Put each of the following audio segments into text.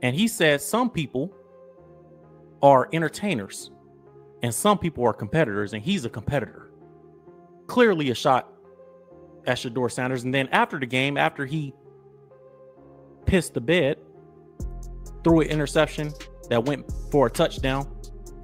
And he said some people are entertainers and some people are competitors, and he's a competitor. Clearly a shot at Shedeur Sanders. And then after the game, after he pissed the bed, threw an interception that went for a touchdown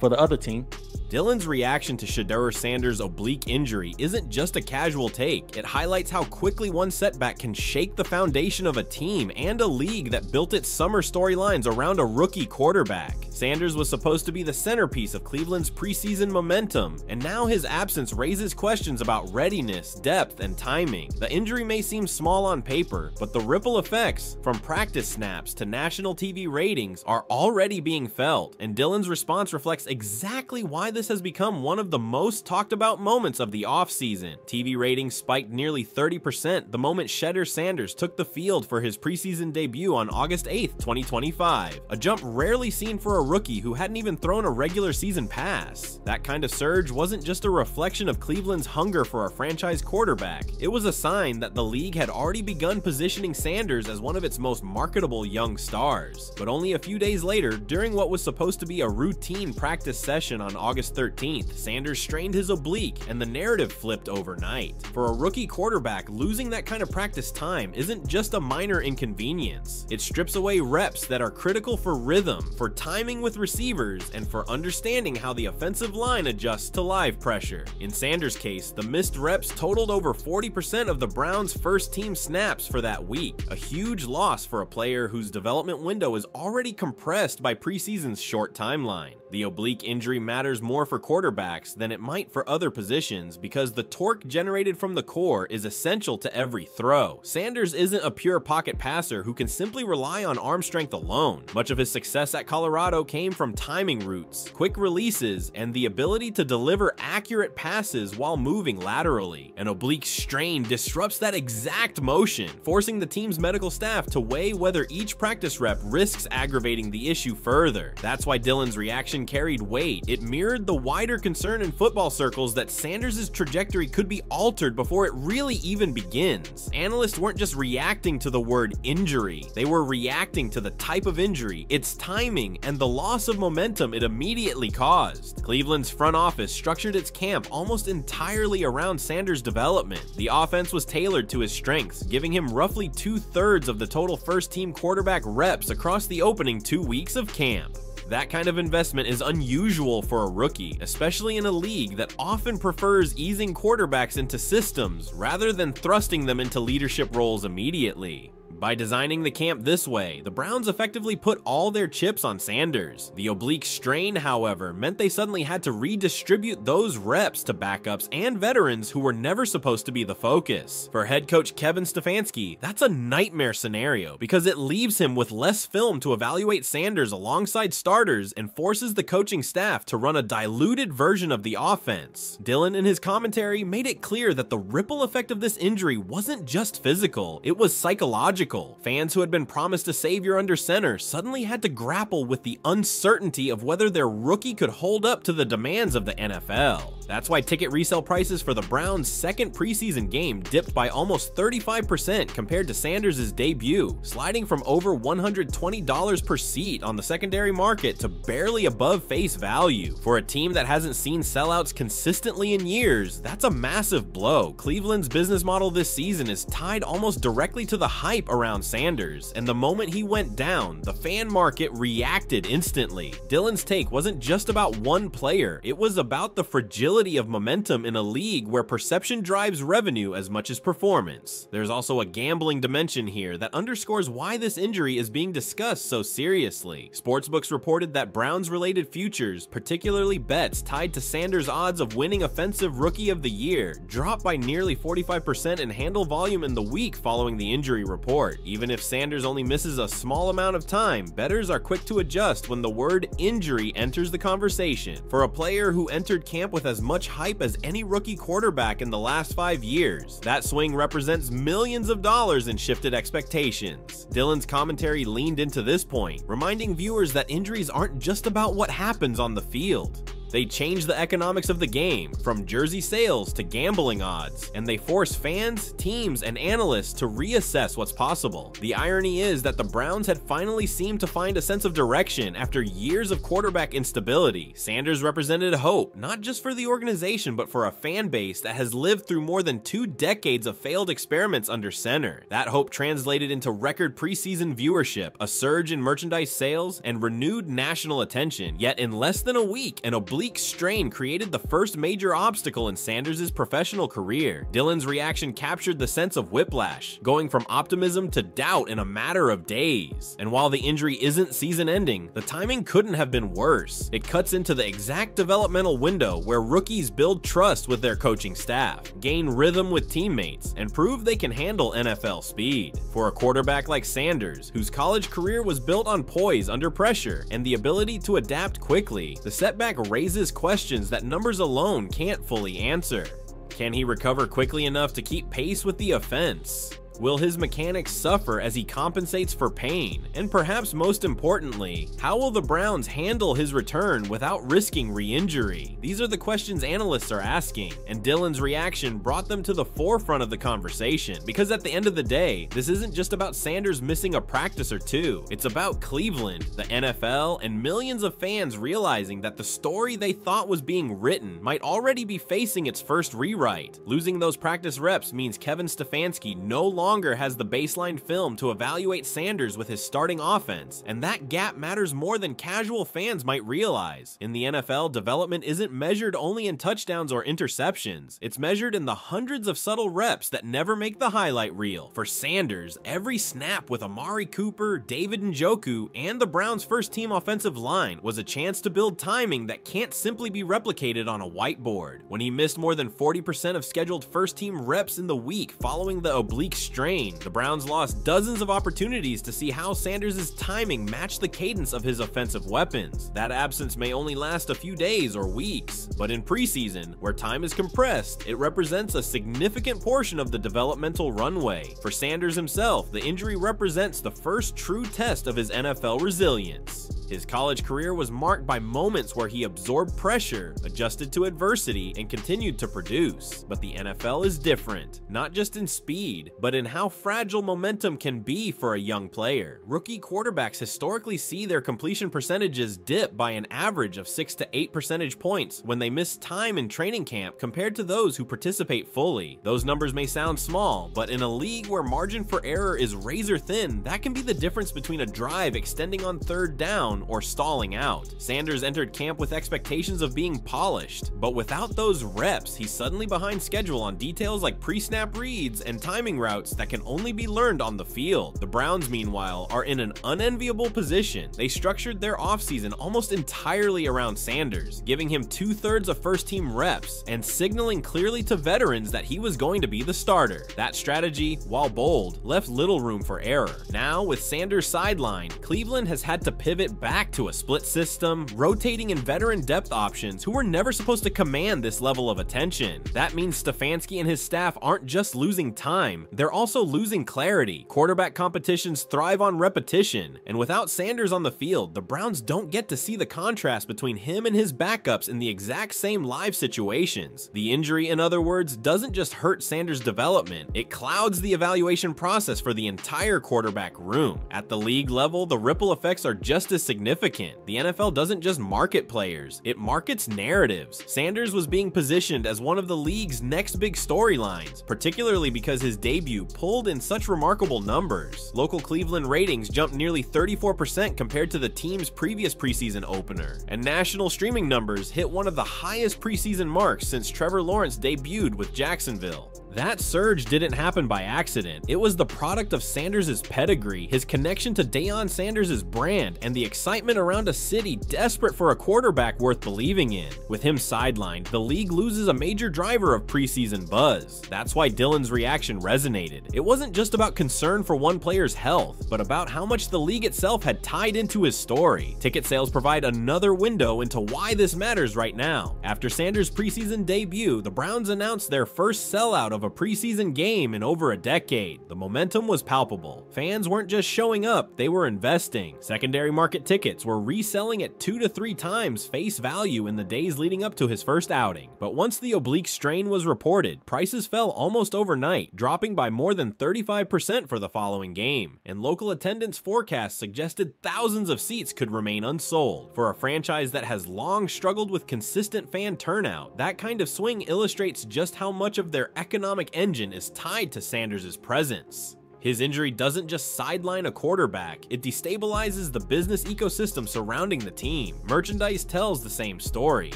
for the other team. Dillon's reaction to Shedeur Sanders' oblique injury isn't just a casual take. It highlights how quickly one setback can shake the foundation of a team and a league that built its summer storylines around a rookie quarterback. Sanders was supposed to be the centerpiece of Cleveland's preseason momentum, and now his absence raises questions about readiness, depth, and timing. The injury may seem small on paper, but the ripple effects, from practice snaps to national TV ratings, are already being felt, and Dillon's response reflects exactly why this has become one of the most talked about moments of the offseason. TV ratings spiked nearly 30% the moment Shedeur Sanders took the field for his preseason debut on August 8th, 2025, a jump rarely seen for a rookie who hadn't even thrown a regular season pass. That kind of surge wasn't just a reflection of Cleveland's hunger for a franchise quarterback, it was a sign that the league had already begun positioning Sanders as one of its most marketable young stars. But only a few days later, during what was supposed to be a routine practice session on August 13th, Sanders strained his oblique and the narrative flipped overnight. For a rookie quarterback, losing that kind of practice time isn't just a minor inconvenience. It strips away reps that are critical for rhythm, for timing with receivers, and for understanding how the offensive line adjusts to live pressure. In Sanders' case, the missed reps totaled over 40% of the Browns' first-team snaps for that week, a huge loss for a player whose development window is already compressed by preseason's short timeline. The oblique injury matters more for quarterbacks than it might for other positions because the torque generated from the core is essential to every throw. Sanders isn't a pure pocket passer who can simply rely on arm strength alone. Much of his success at Colorado came from timing routes, quick releases, and the ability to deliver accurate passes while moving laterally. An oblique strain disrupts that exact motion, forcing the team's medical staff to weigh whether each practice rep risks aggravating the issue further. That's why Dillon's reaction carried weight. It mirrored the wider concern in football circles that Sanders' trajectory could be altered before it really even begins. Analysts weren't just reacting to the word injury, they were reacting to the type of injury, its timing, and the loss of momentum it immediately caused. Cleveland's front office structured its camp almost entirely around Sanders' development. The offense was tailored to his strengths, giving him roughly 2/3 of the total first-team quarterback reps across the opening 2 weeks of camp. That kind of investment is unusual for a rookie, especially in a league that often prefers easing quarterbacks into systems rather than thrusting them into leadership roles immediately. By designing the camp this way, the Browns effectively put all their chips on Sanders. The oblique strain, however, meant they suddenly had to redistribute those reps to backups and veterans who were never supposed to be the focus. For head coach Kevin Stefanski, that's a nightmare scenario because it leaves him with less film to evaluate Sanders alongside starters and forces the coaching staff to run a diluted version of the offense. Dillon, in his commentary, made it clear that the ripple effect of this injury wasn't just physical, it was psychological. Fans who had been promised a savior under center suddenly had to grapple with the uncertainty of whether their rookie could hold up to the demands of the NFL. That's why ticket resale prices for the Browns' second preseason game dipped by almost 35% compared to Sanders' debut, sliding from over $120 per seat on the secondary market to barely above face value. For a team that hasn't seen sellouts consistently in years, that's a massive blow. Cleveland's business model this season is tied almost directly to the hype around Sanders, and the moment he went down, the fan market reacted instantly. Dillon's take wasn't just about one player, it was about the fragility of momentum in a league where perception drives revenue as much as performance. There's also a gambling dimension here that underscores why this injury is being discussed so seriously. Sportsbooks reported that Browns-related futures, particularly bets tied to Sanders' odds of winning Offensive Rookie of the Year, dropped by nearly 45% in handle volume in the week following the injury report. Even if Sanders only misses a small amount of time, bettors are quick to adjust when the word injury enters the conversation. For a player who entered camp with as much hype as any rookie quarterback in the last 5 years, that swing represents millions of dollars in shifted expectations. Dillon's commentary leaned into this point, reminding viewers that injuries aren't just about what happens on the field. They change the economics of the game, from jersey sales to gambling odds, and they force fans, teams, and analysts to reassess what's possible. The irony is that the Browns had finally seemed to find a sense of direction after years of quarterback instability. Sanders represented hope, not just for the organization, but for a fan base that has lived through more than 2 decades of failed experiments under center. That hope translated into record preseason viewership, a surge in merchandise sales, and renewed national attention. Yet in less than a week, an oblique strain created the first major obstacle in Sanders' professional career. Dillon's reaction captured the sense of whiplash, going from optimism to doubt in a matter of days. And while the injury isn't season-ending, the timing couldn't have been worse. It cuts into the exact developmental window where rookies build trust with their coaching staff, gain rhythm with teammates, and prove they can handle NFL speed. For a quarterback like Sanders, whose college career was built on poise under pressure and the ability to adapt quickly, the setback raises questions that numbers alone can't fully answer. Can he recover quickly enough to keep pace with the offense? Will his mechanics suffer as he compensates for pain? And perhaps most importantly, how will the Browns handle his return without risking re-injury? These are the questions analysts are asking, and Dillon's reaction brought them to the forefront of the conversation, because at the end of the day, this isn't just about Sanders missing a practice or two. It's about Cleveland, the NFL, and millions of fans realizing that the story they thought was being written might already be facing its first rewrite. Losing those practice reps means Kevin Stefanski no longer has the baseline film to evaluate Sanders with his starting offense, and that gap matters more than casual fans might realize. In the NFL, development isn't measured only in touchdowns or interceptions. It's measured in the hundreds of subtle reps that never make the highlight reel. For Sanders, every snap with Amari Cooper, David Njoku, and the Browns' first-team offensive line was a chance to build timing that can't simply be replicated on a whiteboard. When he missed more than 40% of scheduled first-team reps in the week following the oblique strain, the Browns lost dozens of opportunities to see how Sanders' timing matched the cadence of his offensive weapons. That absence may only last a few days or weeks, but in preseason, where time is compressed, it represents a significant portion of the developmental runway. For Sanders himself, the injury represents the first true test of his NFL resilience. His college career was marked by moments where he absorbed pressure, adjusted to adversity, and continued to produce. But the NFL is different, not just in speed, but in how fragile momentum can be for a young player. Rookie quarterbacks historically see their completion percentages dip by an average of 6 to 8 percentage points when they miss time in training camp compared to those who participate fully. Those numbers may sound small, but in a league where margin for error is razor thin, that can be the difference between a drive extending on third down or stalling out. Sanders entered camp with expectations of being polished, but without those reps, he's suddenly behind schedule on details like pre-snap reads and timing routes that can only be learned on the field. The Browns, meanwhile, are in an unenviable position. They structured their offseason almost entirely around Sanders, giving him 2/3 of first-team reps and signaling clearly to veterans that he was going to be the starter. That strategy, while bold, left little room for error. Now, with Sanders sidelined, Cleveland has had to pivot back to a split system, rotating in veteran depth options who were never supposed to command this level of attention. That means Stefanski and his staff aren't just losing time, they're also losing clarity. Quarterback competitions thrive on repetition, and without Sanders on the field, the Browns don't get to see the contrast between him and his backups in the exact same live situations. The injury, in other words, doesn't just hurt Sanders' development, it clouds the evaluation process for the entire quarterback room. At the league level, the ripple effects are just as significant. The NFL doesn't just market players, it markets narratives. Sanders was being positioned as one of the league's next big storylines, particularly because his debut pulled in such remarkable numbers. Local Cleveland ratings jumped nearly 34% compared to the team's previous preseason opener, and national streaming numbers hit one of the highest preseason marks since Trevor Lawrence debuted with Jacksonville. That surge didn't happen by accident. It was the product of Sanders' pedigree, his connection to Deion Sanders' brand, and the excitement around a city desperate for a quarterback worth believing in. With him sidelined, the league loses a major driver of preseason buzz. That's why Dillon's reaction resonated. It wasn't just about concern for one player's health, but about how much the league itself had tied into his story. Ticket sales provide another window into why this matters right now. After Sanders' preseason debut, the Browns announced their first sellout of of a preseason game in over a decade. The momentum was palpable. Fans weren't just showing up, they were investing. Secondary market tickets were reselling at 2 to 3 times face value in the days leading up to his first outing. But once the oblique strain was reported, prices fell almost overnight, dropping by more than 35% for the following game. And local attendance forecasts suggested thousands of seats could remain unsold. For a franchise that has long struggled with consistent fan turnout, that kind of swing illustrates just how much of their economic engine is tied to Sanders' presence. His injury doesn't just sideline a quarterback, it destabilizes the business ecosystem surrounding the team. Merchandise tells the same story.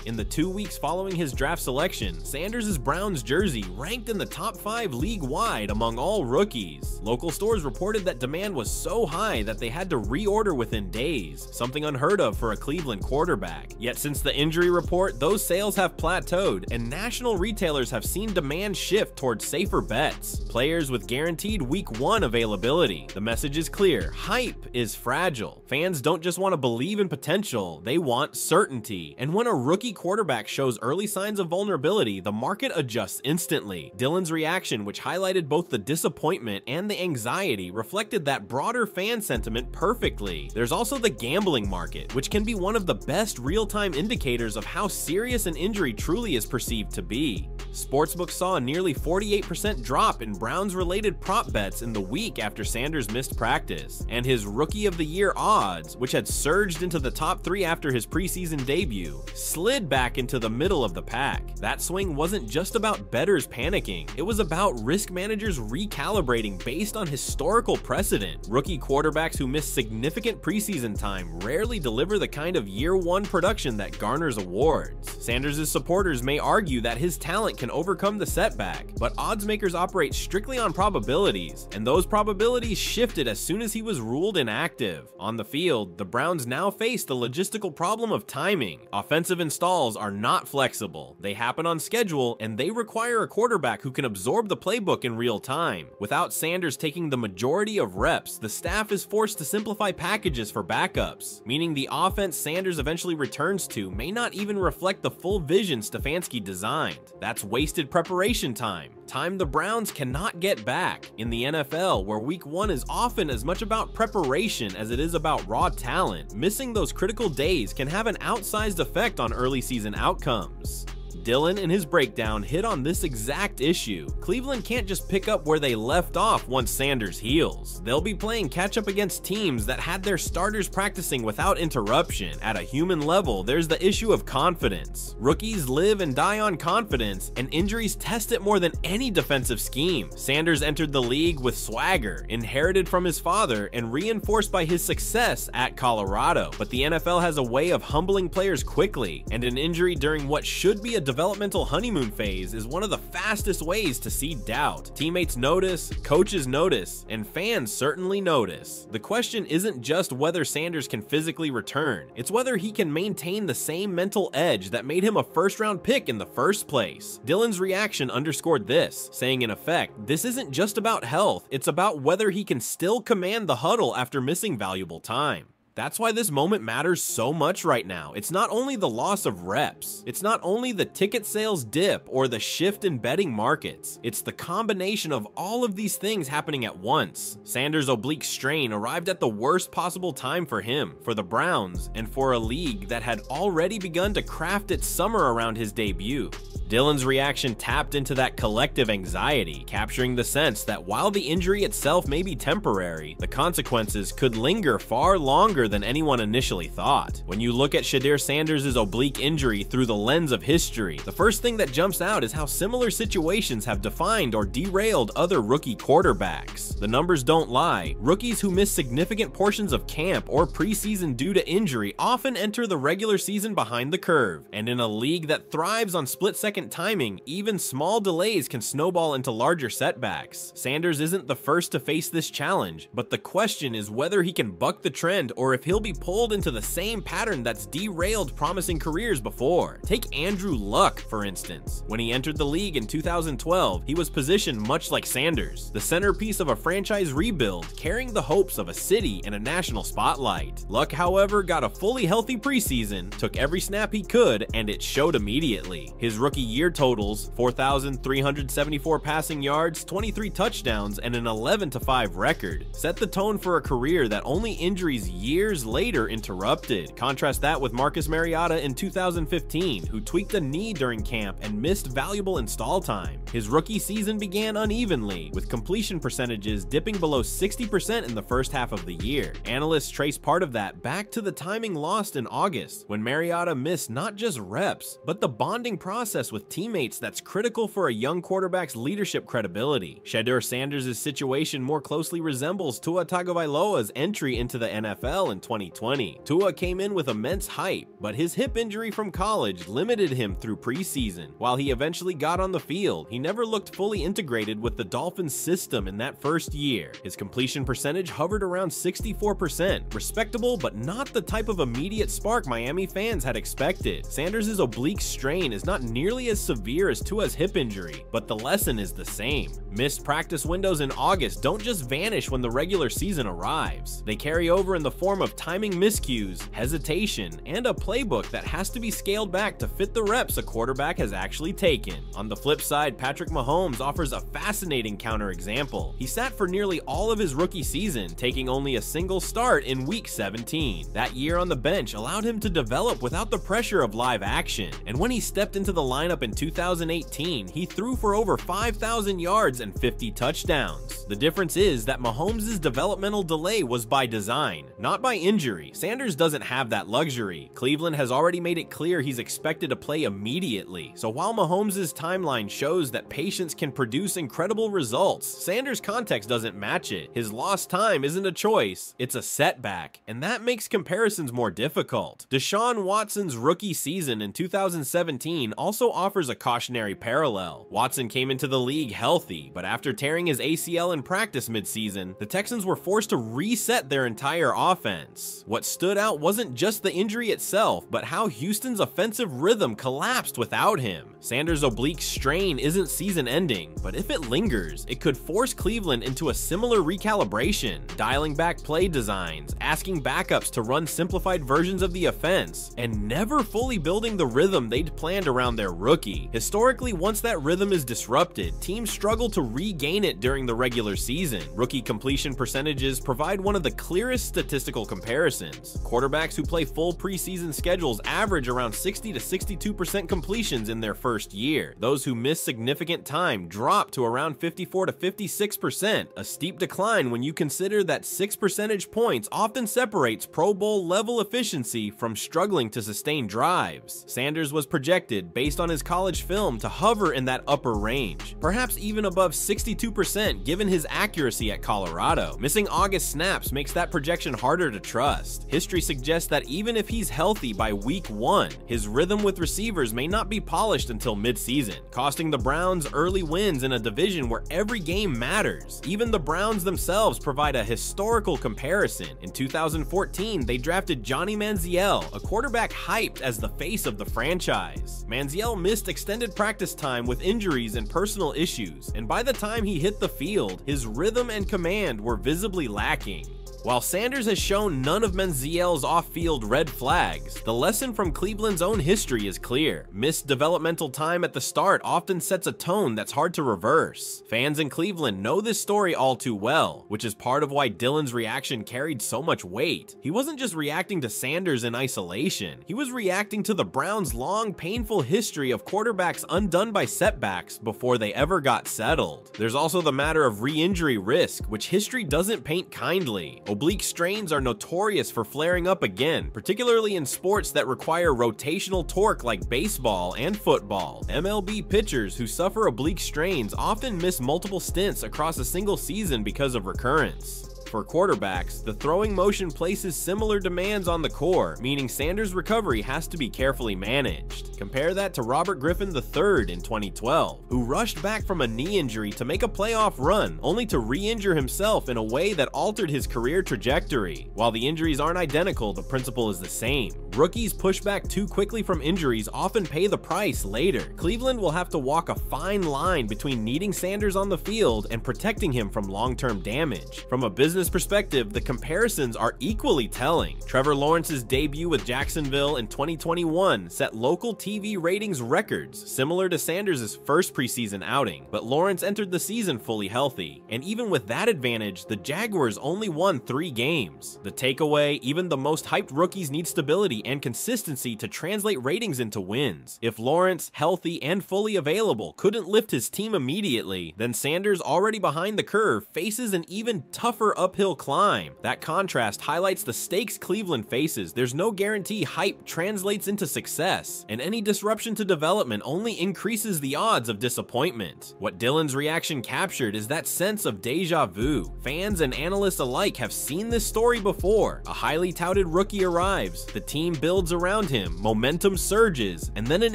In the 2 weeks following his draft selection, Sanders' Browns jersey ranked in the top 5 league-wide among all rookies. Local stores reported that demand was so high that they had to reorder within days, something unheard of for a Cleveland quarterback. Yet since the injury report, those sales have plateaued, and national retailers have seen demand shift towards safer bets. Players with guaranteed Week 1 availability. The message is clear. Hype is fragile. Fans don't just want to believe in potential, they want certainty. And when a rookie quarterback shows early signs of vulnerability, the market adjusts instantly. Dillon's reaction, which highlighted both the disappointment and the anxiety, reflected that broader fan sentiment perfectly. There's also the gambling market, which can be one of the best real-time indicators of how serious an injury truly is perceived to be. Sportsbooks saw a nearly 48% drop in Browns-related prop bets in the week after Sanders missed practice, and his Rookie of the Year odds, which had surged into the top 3 after his preseason debut, slid back into the middle of the pack. That swing wasn't just about bettors panicking, it was about risk managers recalibrating based on historical precedent. Rookie quarterbacks who miss significant preseason time rarely deliver the kind of year 1 production that garners awards. Sanders' supporters may argue that his talent can overcome the setback, but odds makers operate strictly on probabilities, and those probabilities shifted as soon as he was ruled inactive. On the field, the Browns now face the logistical problem of timing. Offensive installs are not flexible. They happen on schedule, and they require a quarterback who can absorb the playbook in real time. Without Sanders taking the majority of reps, the staff is forced to simplify packages for backups, meaning the offense Sanders eventually returns to may not even reflect the full vision Stefanski designed. That's wasted preparation time the Browns cannot get back. In the NFL, where Week 1 is often as much about preparation as it is about raw talent, missing those critical days can have an outsized effect on early season outcomes. Dillon, in his breakdown, hit on this exact issue. Cleveland can't just pick up where they left off once Sanders heals. They'll be playing catch-up against teams that had their starters practicing without interruption. At a human level, there's the issue of confidence. Rookies live and die on confidence, and injuries test it more than any defensive scheme. Sanders entered the league with swagger, inherited from his father, and reinforced by his success at Colorado. But the NFL has a way of humbling players quickly, and an injury during what should be a developmental honeymoon phase is one of the fastest ways to see doubt. Teammates notice, coaches notice, and fans certainly notice. The question isn't just whether Sanders can physically return, it's whether he can maintain the same mental edge that made him a first-round pick in the first place. Dillon's reaction underscored this, saying in effect, this isn't just about health, it's about whether he can still command the huddle after missing valuable time. That's why this moment matters so much right now. It's not only the loss of reps, it's not only the ticket sales dip or the shift in betting markets, it's the combination of all of these things happening at once. Sanders' oblique strain arrived at the worst possible time for him, for the Browns, and for a league that had already begun to craft its summer around his debut. Dillon's reaction tapped into that collective anxiety, capturing the sense that while the injury itself may be temporary, the consequences could linger far longer than anyone initially thought. When you look at Shedeur Sanders' oblique injury through the lens of history, the first thing that jumps out is how similar situations have defined or derailed other rookie quarterbacks. The numbers don't lie. Rookies who miss significant portions of camp or preseason due to injury often enter the regular season behind the curve, and in a league that thrives on split-second timing, even small delays can snowball into larger setbacks. Sanders isn't the first to face this challenge, but the question is whether he can buck the trend or if he'll be pulled into the same pattern that's derailed promising careers before. Take Andrew Luck, for instance. When he entered the league in 2012, he was positioned much like Sanders, the centerpiece of a franchise rebuild, carrying the hopes of a city and a national spotlight. Luck, however, got a fully healthy preseason, took every snap he could, and it showed immediately. His rookie rookie-year totals, 4,374 passing yards, 23 touchdowns, and an 11-5 record, set the tone for a career that only injuries years later interrupted. Contrast that with Marcus Mariota in 2015, who tweaked a knee during camp and missed valuable install time. His rookie season began unevenly, with completion percentages dipping below 60% in the first half of the year. Analysts trace part of that back to the timing lost in August, when Mariota missed not just reps, but the bonding process with teammates that's critical for a young quarterback's leadership credibility. Shedeur Sanders' situation more closely resembles Tua Tagovailoa's entry into the NFL in 2020. Tua came in with immense hype, but his hip injury from college limited him through preseason. While he eventually got on the field, he never looked fully integrated with the Dolphins system in that first year. His completion percentage hovered around 64%, respectable but not the type of immediate spark Miami fans had expected. Sanders' oblique strain is not nearly as severe as Tua's hip injury, but the lesson is the same. Missed practice windows in August don't just vanish when the regular season arrives. They carry over in the form of timing miscues, hesitation, and a playbook that has to be scaled back to fit the reps a quarterback has actually taken. On the flip side, Patrick Mahomes offers a fascinating counterexample. He sat for nearly all of his rookie season, taking only a single start in week 17. That year on the bench allowed him to develop without the pressure of live action, and when he stepped into the lineup in 2018, he threw for over 5,000 yards and 50 touchdowns. The difference is that Mahomes' developmental delay was by design, not by injury. Sanders doesn't have that luxury. Cleveland has already made it clear he's expected to play immediately, so while Mahomes' timeline shows that patience can produce incredible results, Sanders' context doesn't match it. His lost time isn't a choice, it's a setback, and that makes comparisons more difficult. Deshaun Watson's rookie season in 2017 also offers a cautionary parallel. Watson came into the league healthy, but after tearing his ACL in practice midseason, the Texans were forced to reset their entire offense. What stood out wasn't just the injury itself, but how Houston's offensive rhythm collapsed without him. Sanders' oblique strain isn't season-ending, but if it lingers, it could force Cleveland into a similar recalibration, dialing back play designs, asking backups to run simplified versions of the offense, and never fully building the rhythm they'd planned around their rookie. Historically, once that rhythm is disrupted, teams struggle to regain it during the regular season. Rookie completion percentages provide one of the clearest statistical comparisons. Quarterbacks who play full preseason schedules average around 60 to 62% completions in their first year. Those who miss significant time drop to around 54 to 56%, a steep decline when you consider that 6 percentage points often separates Pro Bowl level efficiency from struggling to sustain drives. Sanders was projected, based on his college film, to hover in that upper range, perhaps even above 62% given his accuracy at Colorado. Missing August snaps makes that projection harder to trust. History suggests that even if he's healthy by week 1, his rhythm with receivers may not be polished until midseason, costing the Browns early wins in a division where every game matters. Even the Browns themselves provide a historical comparison. In 2014, they drafted Johnny Manziel, a quarterback hyped as the face of the franchise. Manziel missed extended practice time with injuries and personal issues, and by the time he hit the field, his rhythm and command were visibly lacking. While Sanders has shown none of Manziel's off-field red flags, the lesson from Cleveland's own history is clear. Missed developmental time at the start often sets a tone that's hard to reverse. Fans in Cleveland know this story all too well, which is part of why Dillon's reaction carried so much weight. He wasn't just reacting to Sanders in isolation, he was reacting to the Browns' long, painful history of quarterbacks undone by setbacks before they ever got settled. There's also the matter of re-injury risk, which history doesn't paint kindly. Oblique strains are notorious for flaring up again, particularly in sports that require rotational torque like baseball and football. MLB pitchers who suffer oblique strains often miss multiple stints across a single season because of recurrence. For quarterbacks, the throwing motion places similar demands on the core, meaning Sanders' recovery has to be carefully managed. Compare that to Robert Griffin III in 2012, who rushed back from a knee injury to make a playoff run, only to re-injure himself in a way that altered his career trajectory. While the injuries aren't identical, the principle is the same. Rookies push back too quickly from injuries often pay the price later. Cleveland will have to walk a fine line between needing Sanders on the field and protecting him from long-term damage. From a business business perspective, the comparisons are equally telling. Trevor Lawrence's debut with Jacksonville in 2021 set local TV ratings records, similar to Sanders' first preseason outing, but Lawrence entered the season fully healthy, and even with that advantage, the Jaguars only won 3 games. The takeaway, even the most hyped rookies need stability and consistency to translate ratings into wins. If Lawrence, healthy and fully available, couldn't lift his team immediately, then Sanders, already behind the curve, faces an even tougher uphill climb. That contrast highlights the stakes Cleveland faces. There's no guarantee hype translates into success, and any disruption to development only increases the odds of disappointment. What Dillon's reaction captured is that sense of deja vu. Fans and analysts alike have seen this story before. A highly touted rookie arrives, the team builds around him, momentum surges, and then an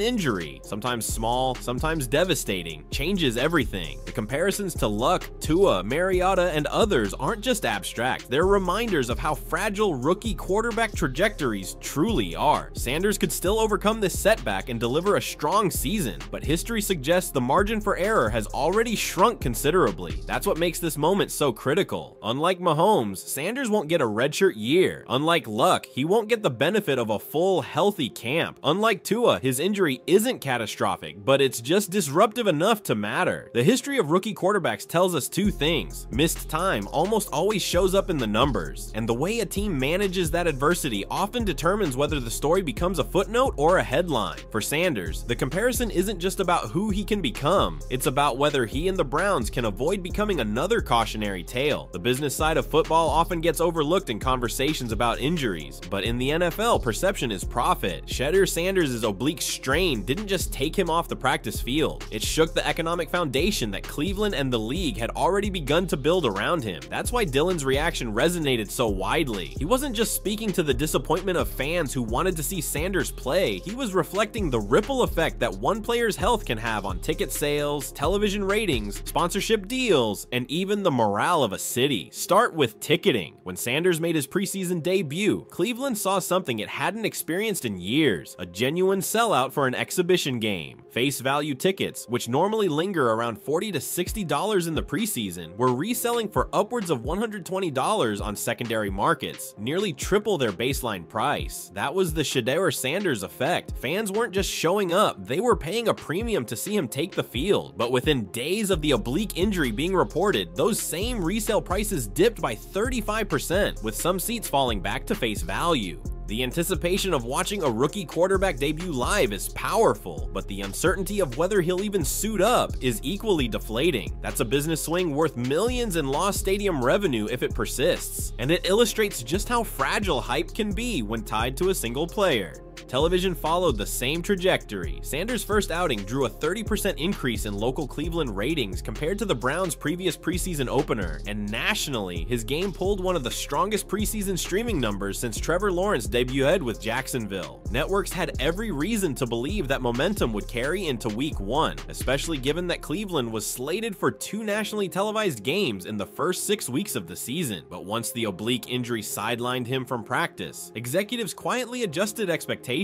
injury, sometimes small, sometimes devastating, changes everything. The comparisons to Luck, Tua, Mariota, and others aren't just abstract, they're reminders of how fragile rookie quarterback trajectories truly are. Sanders could still overcome this setback and deliver a strong season, but history suggests the margin for error has already shrunk considerably. That's what makes this moment so critical. Unlike Mahomes, Sanders won't get a redshirt year. Unlike Luck, he won't get the benefit of a full, healthy camp. Unlike Tua, his injury isn't catastrophic, but it's just disruptive enough to matter. The history of rookie quarterbacks tells us 2 things. Missed time almost always shows up in the numbers, and the way a team manages that adversity often determines whether the story becomes a footnote or a headline. For Sanders, the comparison isn't just about who he can become, it's about whether he and the Browns can avoid becoming another cautionary tale. The business side of football often gets overlooked in conversations about injuries, but in the NFL, perception is profit. Shedeur Sanders' oblique strain didn't just take him off the practice field, it shook the economic foundation that Cleveland and the league had already begun to build around him. That's why Dillon's reaction resonated so widely. He wasn't just speaking to the disappointment of fans who wanted to see Sanders play, he was reflecting the ripple effect that one player's health can have on ticket sales, television ratings, sponsorship deals, and even the morale of a city. Start with ticketing. When Sanders made his preseason debut, Cleveland saw something it hadn't experienced in years, a genuine sellout for an exhibition game. Face value tickets, which normally linger around $40 to $60 in the preseason, were reselling for upwards of $120 on secondary markets, nearly triple their baseline price. That was the Shedeur Sanders effect. Fans weren't just showing up, they were paying a premium to see him take the field. But within days of the oblique injury being reported, those same resale prices dipped by 35%, with some seats falling back to face value. The anticipation of watching a rookie quarterback debut live is powerful, but the uncertainty of whether he'll even suit up is equally deflating. That's a business swing worth millions in lost stadium revenue if it persists, and it illustrates just how fragile hype can be when tied to a single player. Television followed the same trajectory. Sanders' first outing drew a 30% increase in local Cleveland ratings compared to the Browns' previous preseason opener, and nationally, his game pulled one of the strongest preseason streaming numbers since Trevor Lawrence debuted with Jacksonville. Networks had every reason to believe that momentum would carry into Week 1, especially given that Cleveland was slated for 2 nationally televised games in the first 6 weeks of the season. But once the oblique injury sidelined him from practice, executives quietly adjusted expectations.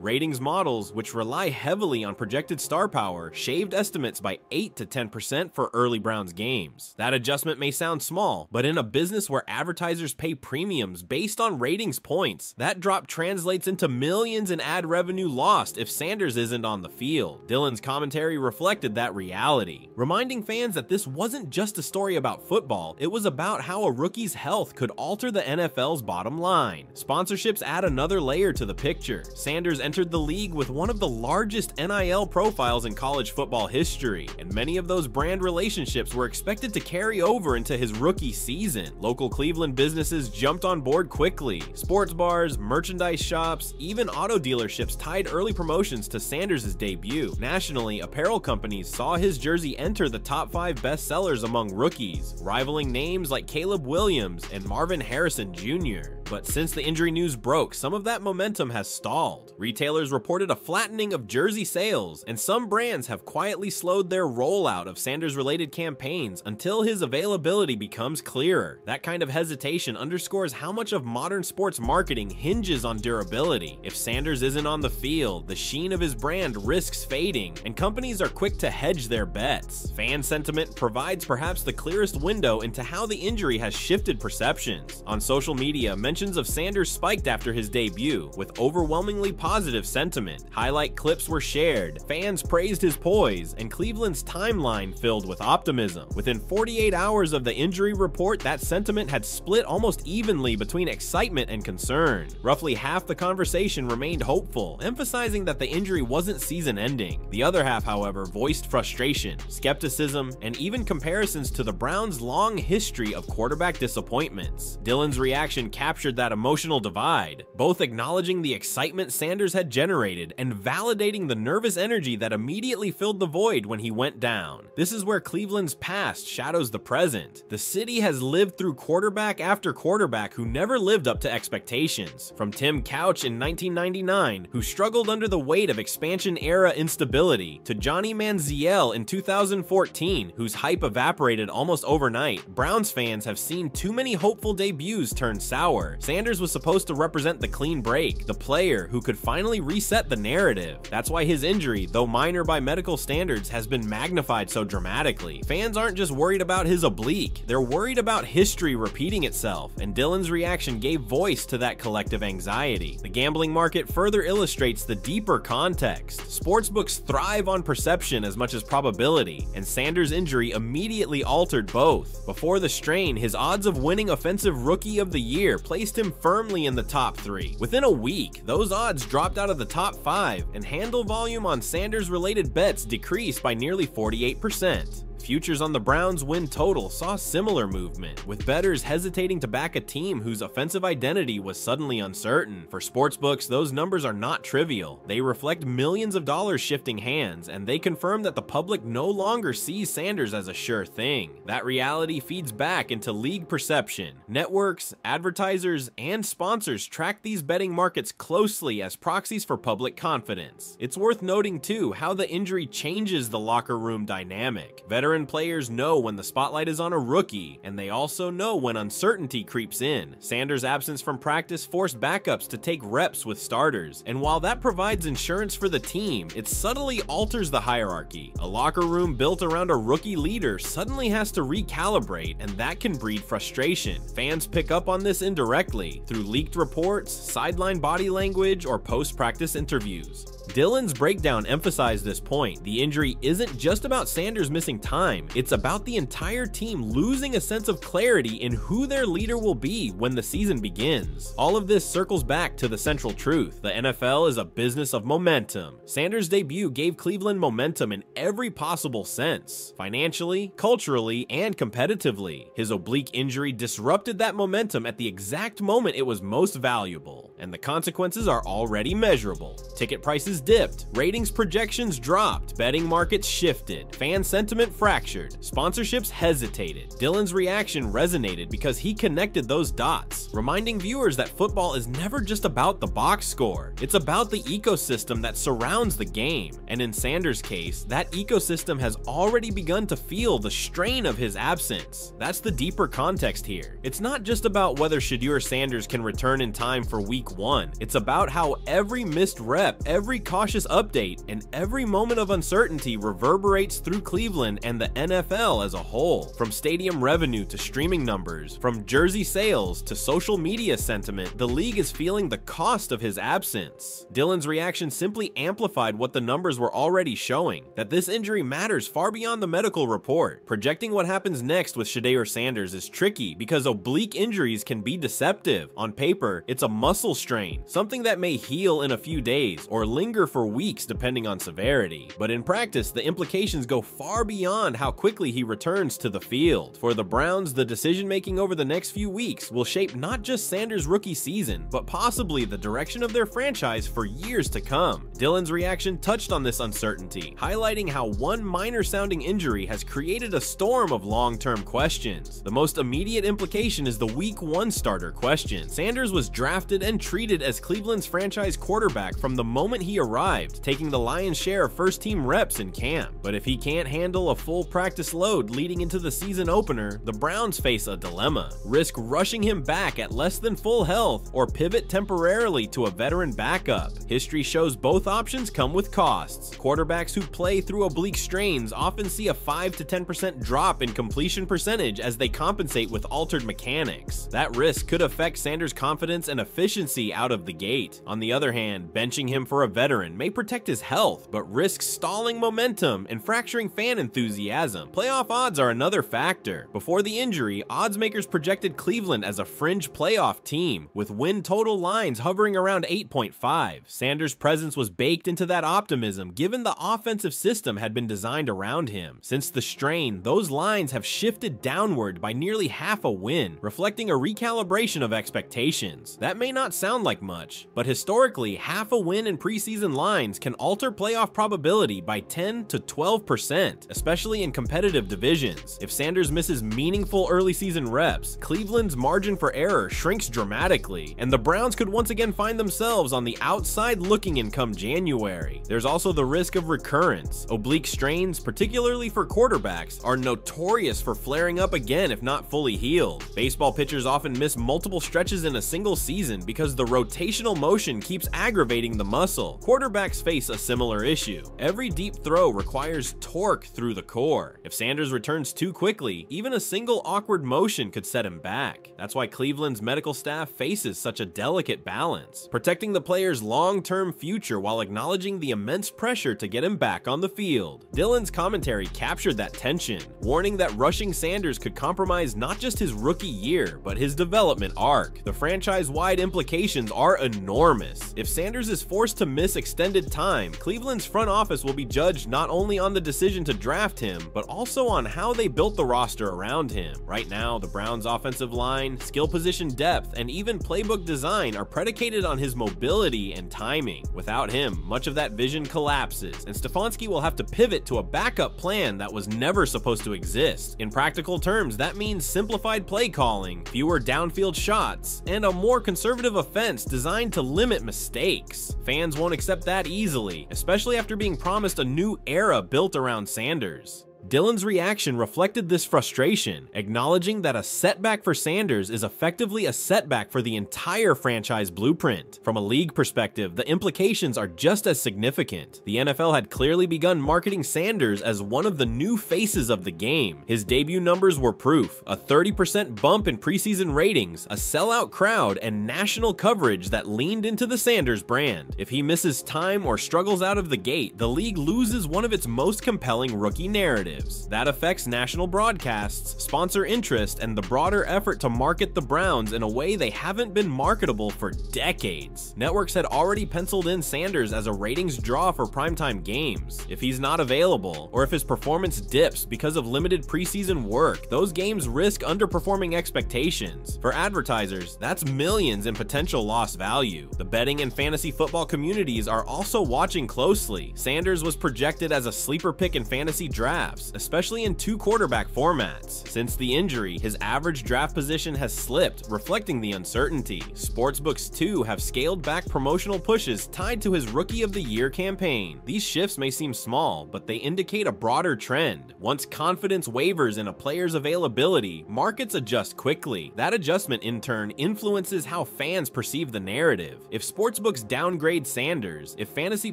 Ratings models, which rely heavily on projected star power, shaved estimates by 8 to 10% for early Browns games. That adjustment may sound small, but in a business where advertisers pay premiums based on ratings points, that drop translates into millions in ad revenue lost if Sanders isn't on the field. Dillon's commentary reflected that reality, reminding fans that this wasn't just a story about football, it was about how a rookie's health could alter the NFL's bottom line. Sponsorships add another layer to the picture. Sanders entered the league with one of the largest NIL profiles in college football history, and many of those brand relationships were expected to carry over into his rookie season. Local Cleveland businesses jumped on board quickly. Sports bars, merchandise shops, even auto dealerships tied early promotions to Sanders' debut. Nationally, apparel companies saw his jersey enter the top 5 bestsellers among rookies, rivaling names like Caleb Williams and Marvin Harrison Jr. But since the injury news broke, some of that momentum has stalled. Retailers reported a flattening of jersey sales, and some brands have quietly slowed their rollout of Sanders-related campaigns until his availability becomes clearer. That kind of hesitation underscores how much of modern sports marketing hinges on durability. If Sanders isn't on the field, the sheen of his brand risks fading, and companies are quick to hedge their bets. Fan sentiment provides perhaps the clearest window into how the injury has shifted perceptions. On social media, mentions of Sanders spiked after his debut, with overwhelmingly positive sentiment. Highlight clips were shared, fans praised his poise, and Cleveland's timeline filled with optimism. Within 48 hours of the injury report, that sentiment had split almost evenly between excitement and concern. Roughly half the conversation remained hopeful, emphasizing that the injury wasn't season-ending. The other half, however, voiced frustration, skepticism, and even comparisons to the Browns' long history of quarterback disappointments. Dillon's reaction captured that emotional divide, both acknowledging the excitement Sanders had generated and validating the nervous energy that immediately filled the void when he went down. This is where Cleveland's past shadows the present. The city has lived through quarterback after quarterback who never lived up to expectations. From Tim Couch in 1999, who struggled under the weight of expansion-era instability, to Johnny Manziel in 2014, whose hype evaporated almost overnight. Browns fans have seen too many hopeful debuts turn sour. Sanders was supposed to represent the clean break, the player who could finally reset the narrative. That's why his injury, though minor by medical standards, has been magnified so dramatically. Fans aren't just worried about his oblique, they're worried about history repeating itself, and Dillon's reaction gave voice to that collective anxiety. The gambling market further illustrates the deeper context. Sportsbooks thrive on perception as much as probability, and Sanders' injury immediately altered both. Before the strain, his odds of winning Offensive Rookie of the Year placed him firmly in the top 3. Within a week, those odds dropped out of the top 5, and handle volume on Sanders-related bets decreased by nearly 48%. Futures on the Browns' win total saw similar movement, with bettors hesitating to back a team whose offensive identity was suddenly uncertain. For sportsbooks, those numbers are not trivial. They reflect millions of dollars shifting hands, and they confirm that the public no longer sees Sanders as a sure thing. That reality feeds back into league perception. Networks, advertisers, and sponsors track these betting markets closely as proxies for public confidence. It's worth noting, too, how the injury changes the locker room dynamic. Veteran players know when the spotlight is on a rookie, and they also know when uncertainty creeps in. Sanders' absence from practice forced backups to take reps with starters, and while that provides insurance for the team, it subtly alters the hierarchy. A locker room built around a rookie leader suddenly has to recalibrate, and that can breed frustration. Fans pick up on this indirectly, through leaked reports, sideline body language, or post-practice interviews. Dillon's breakdown emphasized this point. The injury isn't just about Sanders missing time, it's about the entire team losing a sense of clarity in who their leader will be when the season begins. All of this circles back to the central truth. The NFL is a business of momentum. Sanders' debut gave Cleveland momentum in every possible sense, financially, culturally, and competitively. His oblique injury disrupted that momentum at the exact moment it was most valuable, and the consequences are already measurable. Ticket prices dipped, ratings projections dropped, betting markets shifted, fan sentiment fractured, sponsorships hesitated. Dillon's reaction resonated because he connected those dots, reminding viewers that football is never just about the box score, it's about the ecosystem that surrounds the game. And in Sanders' case, that ecosystem has already begun to feel the strain of his absence. That's the deeper context here. It's not just about whether Shedeur Sanders can return in time for week 1, it's about how every missed rep, every cautious update, and every moment of uncertainty reverberates through Cleveland and the NFL as a whole. From stadium revenue to streaming numbers, from jersey sales to social media sentiment, the league is feeling the cost of his absence. Dillon's reaction simply amplified what the numbers were already showing, that this injury matters far beyond the medical report. Projecting what happens next with Shedeur Sanders is tricky because oblique injuries can be deceptive. On paper, it's a muscle strain, something that may heal in a few days or linger linger for weeks depending on severity, but in practice, the implications go far beyond how quickly he returns to the field. For the Browns, the decision-making over the next few weeks will shape not just Sanders' rookie season, but possibly the direction of their franchise for years to come. Dillon's reaction touched on this uncertainty, highlighting how one minor-sounding injury has created a storm of long-term questions. The most immediate implication is the Week 1 starter question. Sanders was drafted and treated as Cleveland's franchise quarterback from the moment he arrived, taking the lion's share of first-team reps in camp. But if he can't handle a full practice load leading into the season opener, the Browns face a dilemma. Risk rushing him back at less than full health or pivot temporarily to a veteran backup. History shows both options come with costs. Quarterbacks who play through oblique strains often see a 5 to 10% drop in completion percentage as they compensate with altered mechanics. That risk could affect Sanders' confidence and efficiency out of the gate. On the other hand, benching him for a veteran may protect his health, but risks stalling momentum and fracturing fan enthusiasm. Playoff odds are another factor. Before the injury, odds makers projected Cleveland as a fringe playoff team, with win total lines hovering around 8.5. Sanders' presence was baked into that optimism given the offensive system had been designed around him. Since the strain, those lines have shifted downward by nearly half a win, reflecting a recalibration of expectations. That may not sound like much, but historically, half a win in preseason lines can alter playoff probability by 10 to 12%, especially in competitive divisions. If Sanders misses meaningful early season reps, Cleveland's margin for error shrinks dramatically, and the Browns could once again find themselves on the outside looking in come January. There's also the risk of recurrence. Oblique strains, particularly for quarterbacks, are notorious for flaring up again if not fully healed. Baseball pitchers often miss multiple stretches in a single season because the rotational motion keeps aggravating the muscle. Quarterbacks face a similar issue. Every deep throw requires torque through the core. If Sanders returns too quickly, even a single awkward motion could set him back. That's why Cleveland's medical staff faces such a delicate balance, protecting the player's long-term future while acknowledging the immense pressure to get him back on the field. Dillon's commentary captured that tension, warning that rushing Sanders could compromise not just his rookie year, but his development arc. The franchise-wide implications are enormous. If Sanders is forced to miss extended time, Cleveland's front office will be judged not only on the decision to draft him, but also on how they built the roster around him. Right now, the Browns' offensive line, skill position depth, and even playbook design are predicated on his mobility and timing. Without him, much of that vision collapses, and Stefanski will have to pivot to a backup plan that was never supposed to exist. In practical terms, that means simplified play calling, fewer downfield shots, and a more conservative offense designed to limit mistakes. Fans won't accept that easily, especially after being promised a new era built around Sanders. Dillon's reaction reflected this frustration, acknowledging that a setback for Sanders is effectively a setback for the entire franchise blueprint. From a league perspective, the implications are just as significant. The NFL had clearly begun marketing Sanders as one of the new faces of the game. His debut numbers were proof: a 30% bump in preseason ratings, a sellout crowd, and national coverage that leaned into the Sanders brand. If he misses time or struggles out of the gate, the league loses one of its most compelling rookie narratives. That affects national broadcasts, sponsor interest, and the broader effort to market the Browns in a way they haven't been marketable for decades. Networks had already penciled in Sanders as a ratings draw for primetime games. If he's not available, or if his performance dips because of limited preseason work, those games risk underperforming expectations. For advertisers, that's millions in potential lost value. The betting and fantasy football communities are also watching closely. Sanders was projected as a sleeper pick in fantasy drafts, especially in two quarterback formats. Since the injury, his average draft position has slipped, reflecting the uncertainty. Sportsbooks too have scaled back promotional pushes tied to his Rookie of the Year campaign. These shifts may seem small, but they indicate a broader trend. Once confidence wavers in a player's availability, markets adjust quickly. That adjustment in turn influences how fans perceive the narrative. If sportsbooks downgrade Sanders, if fantasy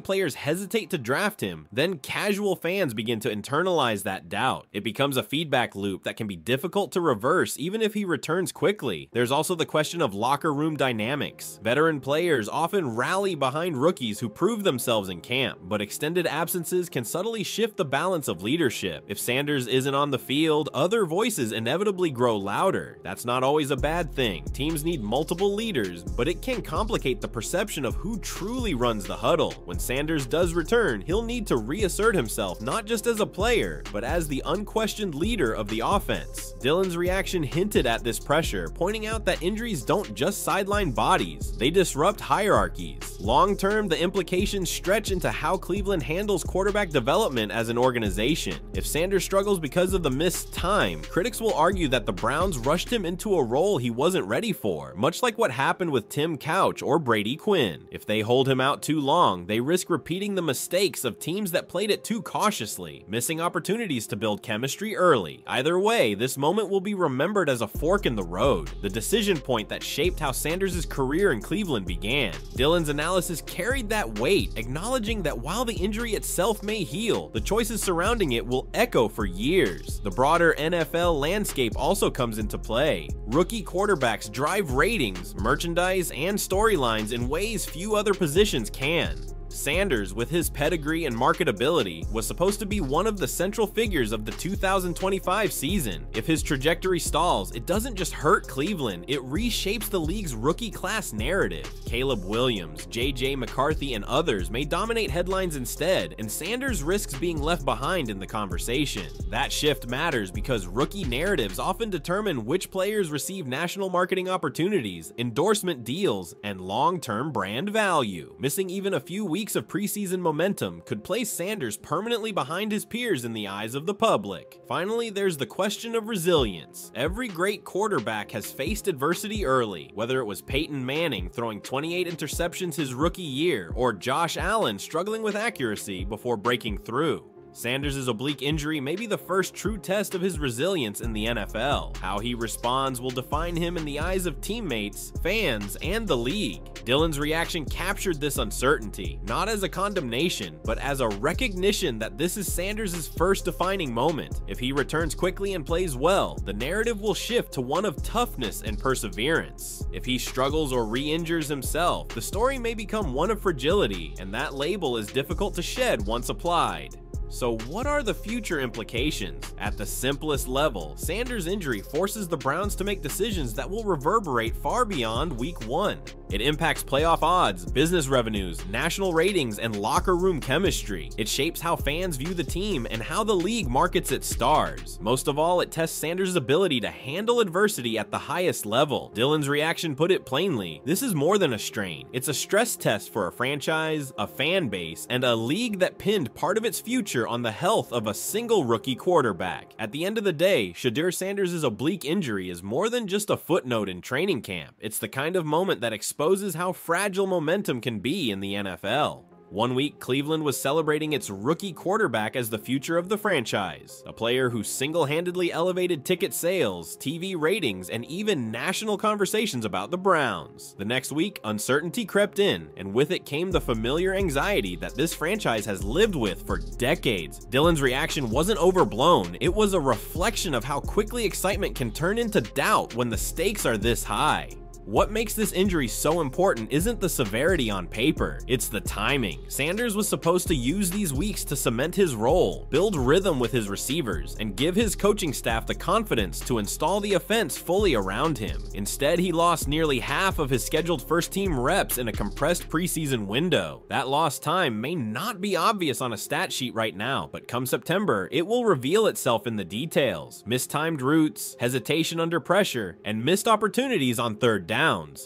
players hesitate to draft him, then casual fans begin to internalize internalize that doubt. It becomes a feedback loop that can be difficult to reverse even if he returns quickly. There's also the question of locker room dynamics. Veteran players often rally behind rookies who prove themselves in camp, but extended absences can subtly shift the balance of leadership. If Sanders isn't on the field, other voices inevitably grow louder. That's not always a bad thing. Teams need multiple leaders, but it can complicate the perception of who truly runs the huddle. When Sanders does return, he'll need to reassert himself not just as a player, but as the unquestioned leader of the offense. Dillon's reaction hinted at this pressure, pointing out that injuries don't just sideline bodies, they disrupt hierarchies. Long-term, the implications stretch into how Cleveland handles quarterback development as an organization. If Sanders struggles because of the missed time, critics will argue that the Browns rushed him into a role he wasn't ready for, much like what happened with Tim Couch or Brady Quinn. If they hold him out too long, they risk repeating the mistakes of teams that played it too cautiously, missing opportunities to build chemistry early. Either way, this moment will be remembered as a fork in the road, the decision point that shaped how Sanders' career in Cleveland began. Dillon's analysis carried that weight, acknowledging that while the injury itself may heal, the choices surrounding it will echo for years. The broader NFL landscape also comes into play. Rookie quarterbacks drive ratings, merchandise, and storylines in ways few other positions can. Sanders, with his pedigree and marketability, was supposed to be one of the central figures of the 2025 season. If his trajectory stalls, it doesn't just hurt Cleveland, it reshapes the league's rookie class narrative. Caleb Williams, J.J. McCarthy, and others may dominate headlines instead, and Sanders risks being left behind in the conversation. That shift matters because rookie narratives often determine which players receive national marketing opportunities, endorsement deals, and long-term brand value. Missing even a few weeks of preseason momentum could place Sanders permanently behind his peers in the eyes of the public. Finally, there's the question of resilience. Every great quarterback has faced adversity early, whether it was Peyton Manning throwing 28 interceptions his rookie year, or Josh Allen struggling with accuracy before breaking through. Sanders' oblique injury may be the first true test of his resilience in the NFL. How he responds will define him in the eyes of teammates, fans, and the league. Dillon's reaction captured this uncertainty, not as a condemnation, but as a recognition that this is Sanders' first defining moment. If he returns quickly and plays well, the narrative will shift to one of toughness and perseverance. If he struggles or re-injures himself, the story may become one of fragility, and that label is difficult to shed once applied. So what are the future implications? At the simplest level, Sanders' injury forces the Browns to make decisions that will reverberate far beyond Week 1. It impacts playoff odds, business revenues, national ratings, and locker room chemistry. It shapes how fans view the team and how the league markets its stars. Most of all, it tests Sanders' ability to handle adversity at the highest level. Dillon's reaction put it plainly: this is more than a strain. It's a stress test for a franchise, a fan base, and a league that pinned part of its future on the health of a single rookie quarterback. At the end of the day, Shedeur Sanders' oblique injury is more than just a footnote in training camp. It's the kind of moment that exposes how fragile momentum can be in the NFL. One week, Cleveland was celebrating its rookie quarterback as the future of the franchise, a player who single-handedly elevated ticket sales, TV ratings, and even national conversations about the Browns. The next week, uncertainty crept in, and with it came the familiar anxiety that this franchise has lived with for decades. Dillon's reaction wasn't overblown, it was a reflection of how quickly excitement can turn into doubt when the stakes are this high. What makes this injury so important isn't the severity on paper, it's the timing. Sanders was supposed to use these weeks to cement his role, build rhythm with his receivers, and give his coaching staff the confidence to install the offense fully around him. Instead, he lost nearly half of his scheduled first-team reps in a compressed preseason window. That lost time may not be obvious on a stat sheet right now, but come September, it will reveal itself in the details. Mistimed routes, hesitation under pressure, and missed opportunities on third down.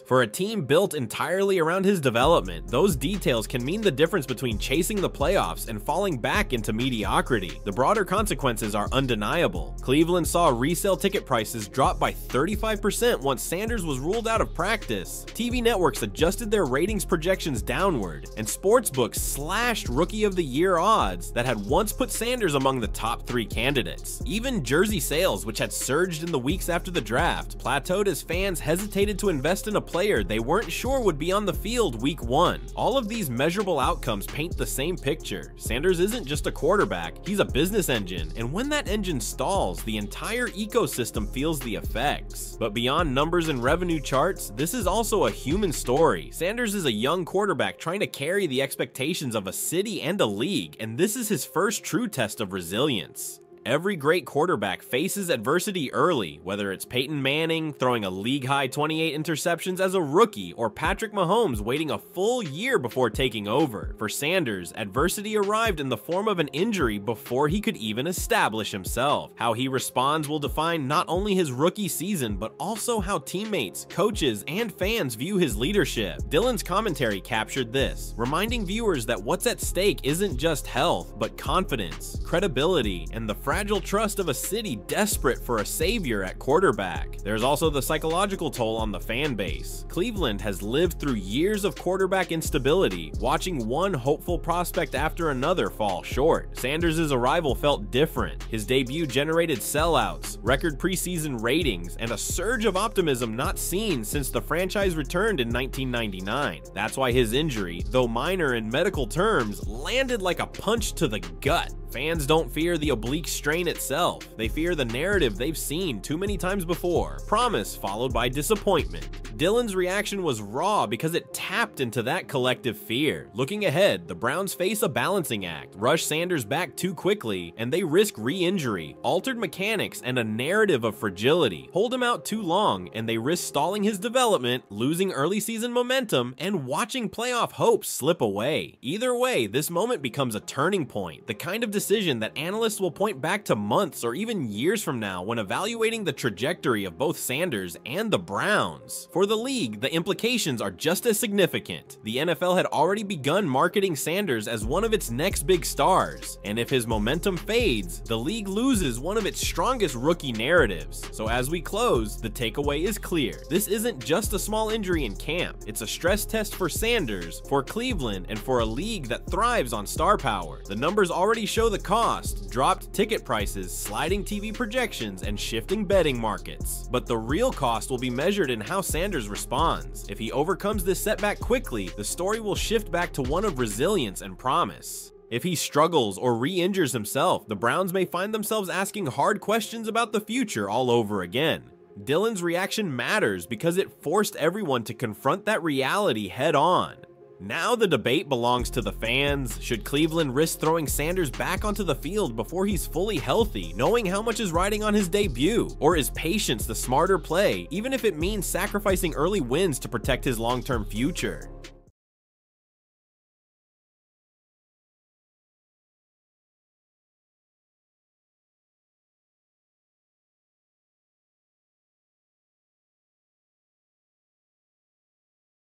For a team built entirely around his development, those details can mean the difference between chasing the playoffs and falling back into mediocrity. The broader consequences are undeniable. Cleveland saw resale ticket prices drop by 35% once Sanders was ruled out of practice. TV networks adjusted their ratings projections downward, and sportsbooks slashed Rookie of the Year odds that had once put Sanders among the top 3 candidates. Even jersey sales, which had surged in the weeks after the draft, plateaued as fans hesitated to invest invest in a player they weren't sure would be on the field week 1. All of these measurable outcomes paint the same picture. Sanders isn't just a quarterback, he's a business engine, and when that engine stalls, the entire ecosystem feels the effects. But beyond numbers and revenue charts, this is also a human story. Sanders is a young quarterback trying to carry the expectations of a city and a league, and this is his first true test of resilience. Every great quarterback faces adversity early, whether it's Peyton Manning throwing a league-high 28 interceptions as a rookie, or Patrick Mahomes waiting a full year before taking over. For Sanders, adversity arrived in the form of an injury before he could even establish himself. How he responds will define not only his rookie season, but also how teammates, coaches, and fans view his leadership. Dillon's commentary captured this, reminding viewers that what's at stake isn't just health, but confidence, credibility, and the fragile trust of a city desperate for a savior at quarterback. There's also the psychological toll on the fan base. Cleveland has lived through years of quarterback instability, watching one hopeful prospect after another fall short. Sanders' arrival felt different. His debut generated sellouts, record preseason ratings, and a surge of optimism not seen since the franchise returned in 1999. That's why his injury, though minor in medical terms, landed like a punch to the gut. Fans don't fear the oblique strain itself, they fear the narrative they've seen too many times before. Promise followed by disappointment. Dillon's reaction was raw because it tapped into that collective fear. Looking ahead, the Browns face a balancing act, rush Sanders back too quickly, and they risk re-injury, altered mechanics, and a narrative of fragility. Hold him out too long, and they risk stalling his development, losing early season momentum, and watching playoff hopes slip away. Either way, this moment becomes a turning point, the kind of decision that analysts will point back to months or even years from now when evaluating the trajectory of both Sanders and the Browns. For the league, the implications are just as significant. The NFL had already begun marketing Sanders as one of its next big stars, and if his momentum fades, the league loses one of its strongest rookie narratives. So as we close, the takeaway is clear. This isn't just a small injury in camp, it's a stress test for Sanders, for Cleveland, and for a league that thrives on star power. The numbers already show the cost, dropped ticket prices, sliding TV projections, and shifting betting markets. But the real cost will be measured in how Sanders responds. If he overcomes this setback quickly, the story will shift back to one of resilience and promise. If he struggles or re-injures himself, the Browns may find themselves asking hard questions about the future all over again. Dillon's reaction matters because it forced everyone to confront that reality head on. Now the debate belongs to the fans. Should Cleveland risk throwing Sanders back onto the field before he's fully healthy, knowing how much is riding on his debut? Or is patience the smarter play, even if it means sacrificing early wins to protect his long-term future?